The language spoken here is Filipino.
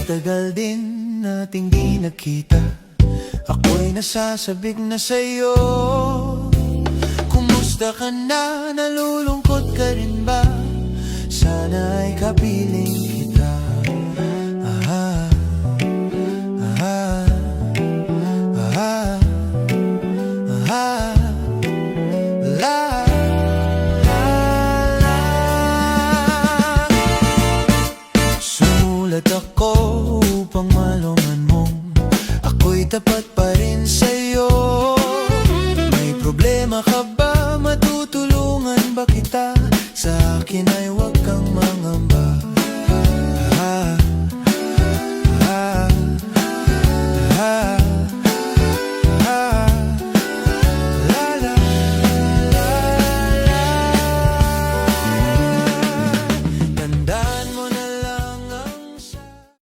Tagal din nating di nakita, ako'y nasasabik na sa'yo. Kumusta ka na? Nalulungkot ka rin ba? Sana ay kapiling